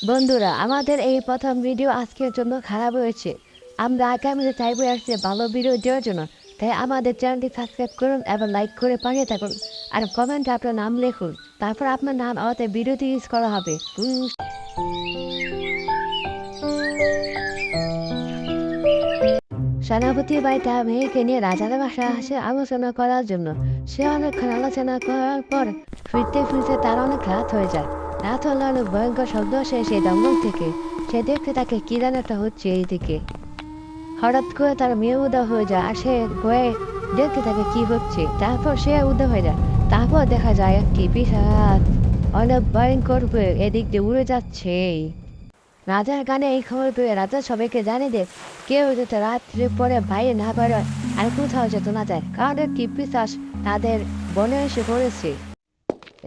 বন্ধুরা, আমাদের এই প্রথম ভিডিও আজকের জন্য খারাপ হয়েছে। আমরা আগামীতে চাইবো আসছে ভালো ভিডিও দেওয়ার জন্য। তাই আমাদের চ্যানেলটি সাবস্ক্রাইব করুন এবং লাইক করে পাঠিয়ে থাকুন। আর কমেন্টে আপনার নাম লিখুন। তারপর আপনার নাম আমাদের ভিডিওতে ইউজ করা হবে। সেনাপতি ভাই তার মেয়েকে নিয়ে রাজার বাসায় আসে আলোচনা করার জন্য। সে অনেকক্ষণ আলোচনা করার পর ফিরতে ফিরতে তার অনেক রাত হয়ে যায়। রাত হলে অনেক ভয়ঙ্কর শব্দ আসে সেই জঙ্গল থেকে। সে দেখতে তাকে কি যেন একটা হচ্ছে এইদিকে। হঠাৎ করে তার মেয়ে উদা হয়ে যায় আর সে ভয়ে দেখতে থাকে কি হচ্ছে। তারপর সে উদা হয়ে যায়। তারপর দেখা যায় একটি পিশাচ অনেক ভয়ঙ্কর হয়ে এদিক দিয়ে উড়ে যাচ্ছে। রাজার গানে এই খবর পেয়ে রাজা সবাইকে জানিয়ে দেয় কেউ যাতে রাত্রে পরে বাইরে না বেরোয় আর কোথাও যেত না যায়, কারণ একটি পিশাচ তাদের বনে এসে পড়েছে।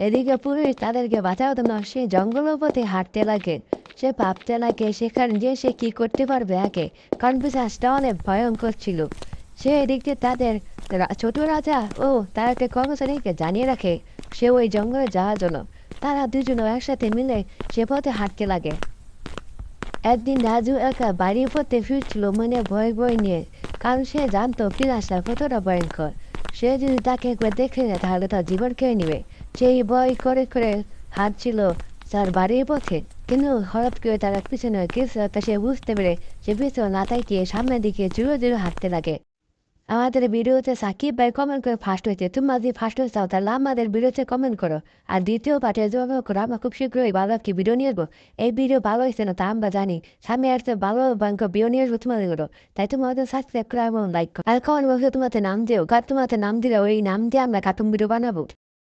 এদিকে পুলিশ তাদেরকে বাঁচানোর জন্য সেই জঙ্গলের পথে হাঁটতে লাগে। সে ভাবতে লাগে সেখানে যে সে কি করতে পারবে আগে, কারণ পিশাচটা অনেক ভয়ঙ্কর ছিল। সে এদিক দিয়ে তাদের ছোট রাজা ও তার একটা কর্মচারীকে জানিয়ে রাখে সে ওই জঙ্গলে যাওয়ার জন্য। তারা দুজনে একসাথে মিলে সে পথে হাঁটতে লাগে। একদিন রাজু একা বাড়ির পথে ফিরছিল মনে ভয় ভয় নিয়ে, কারণ সে জানতো পিশাচটা কতটা ভয়ঙ্কর। সে যদি তাকে একবার দেখে নেয় তাহলে তার জীবন কেড়ে নিবে। সেই ভয় করে করে হাঁটছিল তার বাড়ির পথে, কিন্তু হঠাৎ করে তারা পিছনে কিছু একটা সে বুঝতে পেরে সে পিছনে না তাকিয়ে সামনের দিকে জোরে জোরে হাঁটতে লাগে। আমাদের ভিডিওতে সাকিব ভাই কমেন্ট করে ফার্স্ট হয়েছে, তোমরা যদি ফার্স্ট হয়ে চাও তাহলে আমাদের ভিডিওতে কমেন্ট করো। আর দ্বিতীয় পার্টে জমা করো, আমরা খুব শীঘ্রই ভালো একটি ভিডিও নিয়ে আসবো। এই ভিডিও ভালো হয়েছে না তা আমরা জানি, সামনে আসতে ভালো ব্যাংক ভিডিও নিয়ে আসবো তোমাদের। তাই তোমাদের সাবস্ক্রাইব করো এবং লাইক করো আর কমেন্ট বক্সে তোমাদের নাম দিও, কার তোমাদের নাম দিলে ওই নাম দিয়ে আমরা কার্টুন ভিডিও বানাবো।